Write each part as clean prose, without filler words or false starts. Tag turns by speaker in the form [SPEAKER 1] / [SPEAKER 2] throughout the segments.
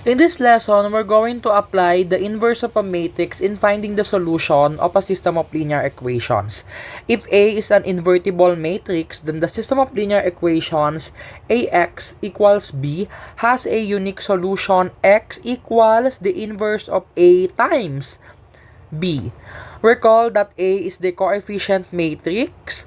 [SPEAKER 1] In this lesson, we're going to apply the inverse of a matrix in finding the solution of a system of linear equations. If A is an invertible matrix, then the system of linear equations AX equals B has a unique solution X equals the inverse of A times B. Recall that A is the coefficient matrix,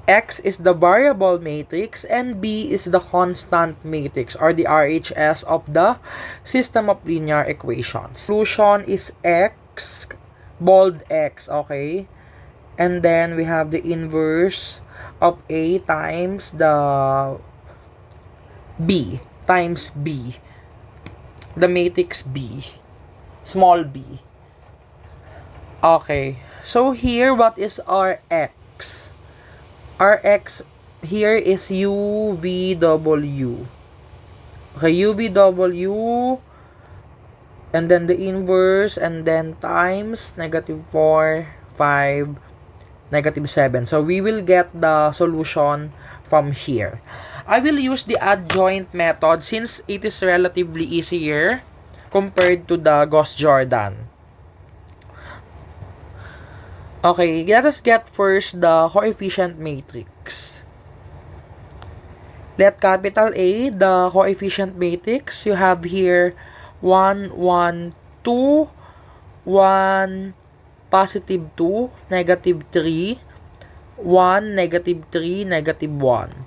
[SPEAKER 1] X is the variable matrix, and B is the constant matrix or the RHS of the system of linear equations. Solution is X, bold X, okay? And then we have the inverse of A times the B, times B, the matrix B, small b. Okay, so here, what is our X? Our X here is UVW. Okay, UVW, and then the inverse, and then times -4, 5, -7. So we will get the solution from here. I will use the adjoint method since it is relatively easier compared to the Gauss-Jordan. Okay, let us get first the coefficient matrix. Let capital A, the coefficient matrix. You have here 1, 1, 2, 1, positive 2, negative 3, 1, negative 3, negative 1.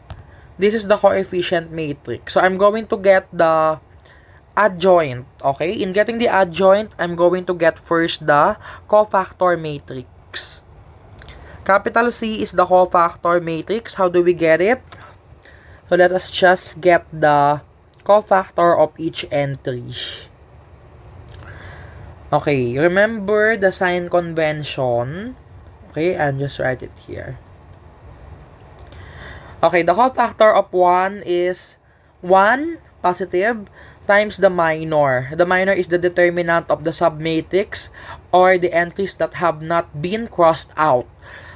[SPEAKER 1] This is the coefficient matrix. So I'm going to get the adjoint. Okay, in getting the adjoint, I'm going to get first the cofactor matrix. Capital C is the cofactor matrix. How do we get it? So let us just get the cofactor of each entry. Okay, remember the sign convention. Okay, I'll just write it here. Okay, the cofactor of 1 is 1 positive times the minor. The minor is the determinant of the submatrix or the entries that have not been crossed out.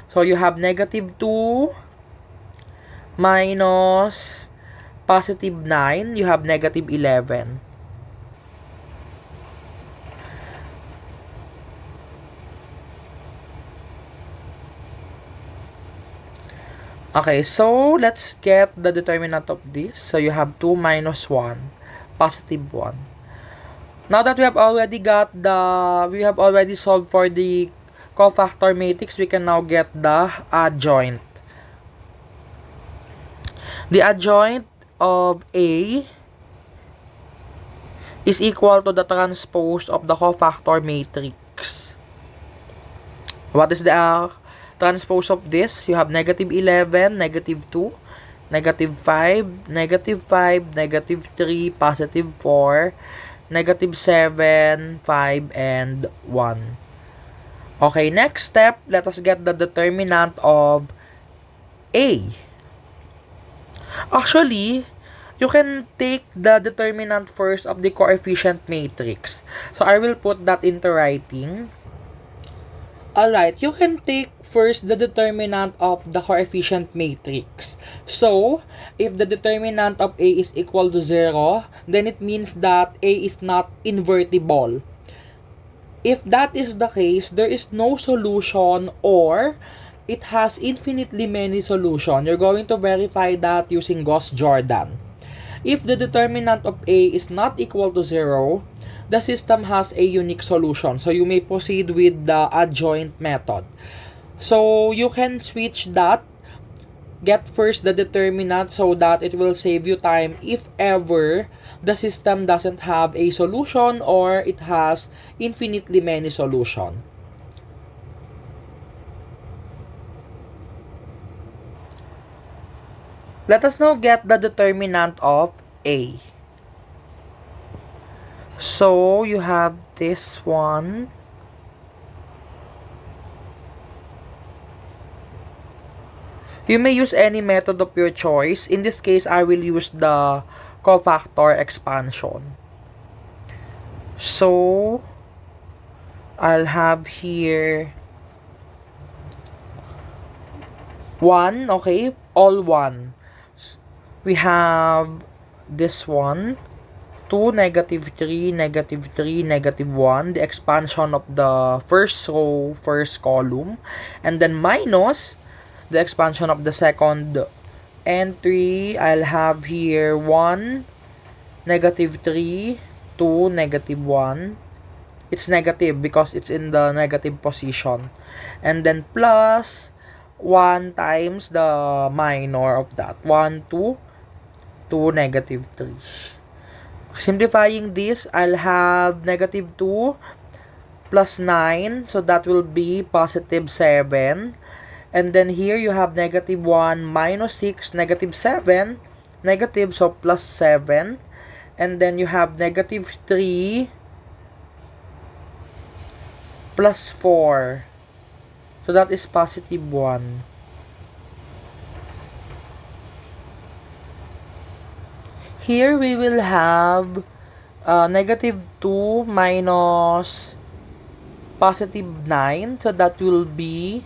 [SPEAKER 1] So you have -2 minus +9, you have -11. Okay, so let's get the determinant of this. So you have 2 minus 1, +1. Now that we have already solved for the cofactor matrix, we can now get the adjoint. The adjoint of A is equal to the transpose of the cofactor matrix. What is the transpose of this? You have -11, -2, -5, -5, -3, +4, -7, 5, and 1. Okay, next step, let us get the determinant of A. Actually, you can take the determinant first of the coefficient matrix. So I will put that into writing. Alright, you can take first the determinant of the coefficient matrix. So, if the determinant of A is equal to 0, then it means that A is not invertible. If that is the case, there is no solution or it has infinitely many solutions. You're going to verify that using Gauss-Jordan. If the determinant of A is not equal to 0, the system has a unique solution. So you may proceed with the adjoint method. So you can switch that. Get first the determinant so that it will save you time if ever the system doesn't have a solution or it has infinitely many solutions. Let us now get the determinant of A. So you have this one. You may use any method of your choice. In this case, I will use the cofactor expansion. So, I'll have here 1, okay? All 1. We have this one. 2, negative 3, negative 3, negative 1, the expansion of the first row, first column, and then minus the expansion of the second entry. I'll have here 1, negative 3, 2, negative 1. It's negative because it's in the negative position. And then plus 1 times the minor of that. 1, 2, 2, negative 3. Simplifying this, I'll have negative 2 plus 9. So that will be positive 7. And then here you have negative 1 minus 6, negative 7. Negative, so plus 7. And then you have negative 3 plus 4. So that is positive 1. Here we will have negative 2 minus positive 9. So that will be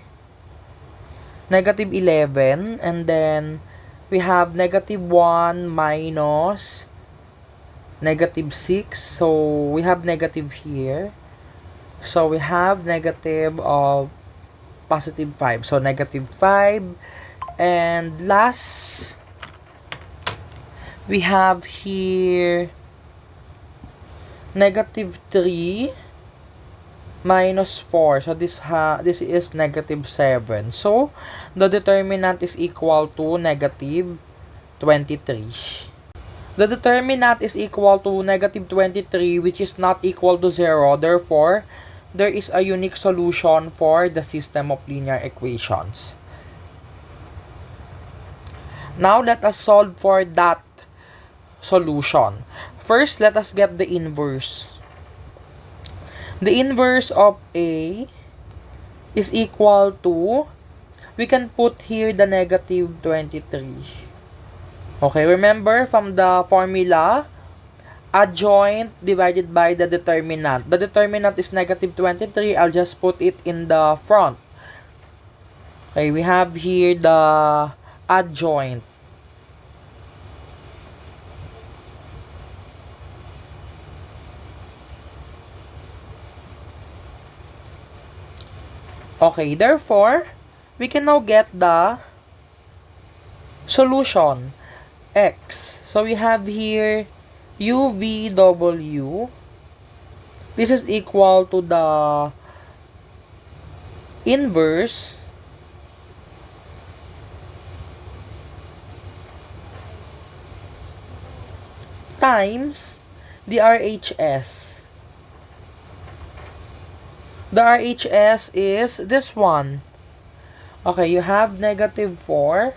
[SPEAKER 1] negative 11. And then we have negative 1 minus negative 6. So we have negative here. So we have negative of positive 5. So negative 5. And last, we have here negative 3 minus 4. So this is negative 7. So the determinant is equal to negative 23. The determinant is equal to negative 23, which is not equal to 0. Therefore, there is a unique solution for the system of linear equations. Now let us solve for that solution. First, let us get the inverse. The inverse of A is equal to, we can put here the negative 23. Okay, remember from the formula, adjoint divided by the determinant. The determinant is negative 23. I'll just put it in the front. Okay, we have here the adjoint. Okay, therefore, we can now get the solution, x. So we have here UVW. This is equal to the inverse times the RHS. The RHS is this one. Okay, you have negative 4,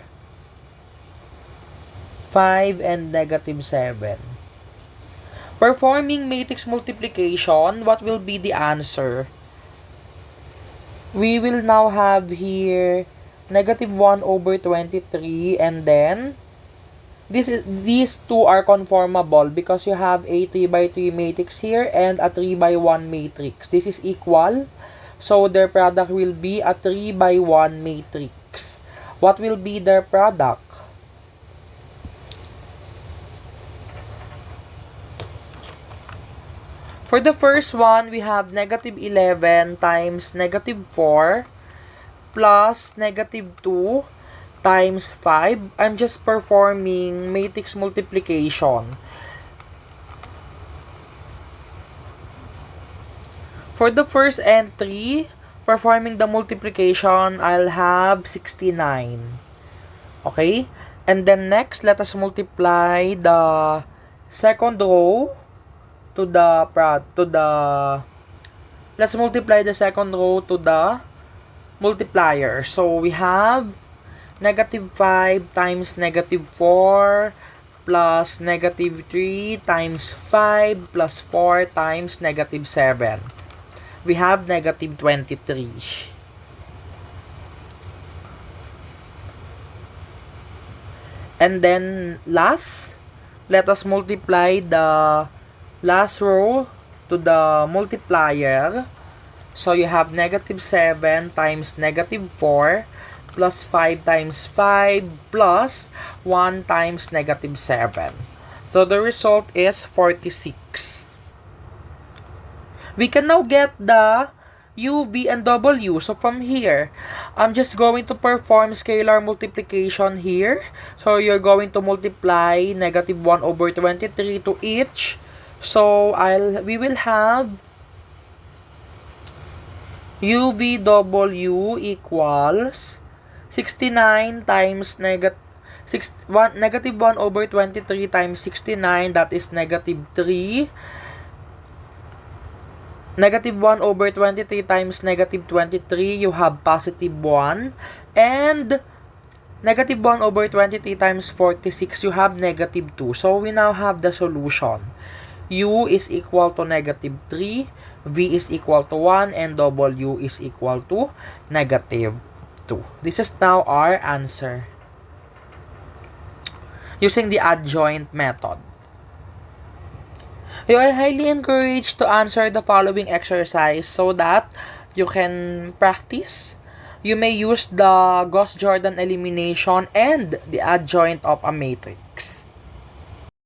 [SPEAKER 1] 5, and negative 7. Performing matrix multiplication, what will be the answer? We will now have here negative 1 over 23, and then these two are conformable because you have a 3 by 3 matrix here and a 3 by 1 matrix. This is equal. So their product will be a 3 by 1 matrix. What will be their product? For the first one, we have negative 11 times negative 4 plus negative 2 times 5. I'm just performing matrix multiplication. For the first entry, performing the multiplication, I'll have 69. Okay? And then next, let us multiply the second row let's multiply the second row to the multiplier. So we have negative 5 times negative 4 plus negative 3 times 5 plus 4 times negative 7. We have negative 23. And then last, let us multiply the last row to the multiplier. So you have negative 7 times negative 4 plus 5 times 5 plus 1 times negative 7. So the result is 46. We can now get the U, V, and W. So from here, I'm just going to perform scalar multiplication here. So you're going to multiply negative 1 over 23 to each. So we will have UVW equals 69 times negative 1 over 23 times 69, that is negative 3. Negative 1 over 23 times negative 23, you have positive 1. And negative 1 over 23 times 46, you have negative 2. So we now have the solution. U is equal to negative 3, V is equal to 1, and W is equal to negative 2. This is now our answer using the adjoint method. You are highly encouraged to answer the following exercise so that you can practice. You may use the Gauss-Jordan elimination and the adjoint of a matrix.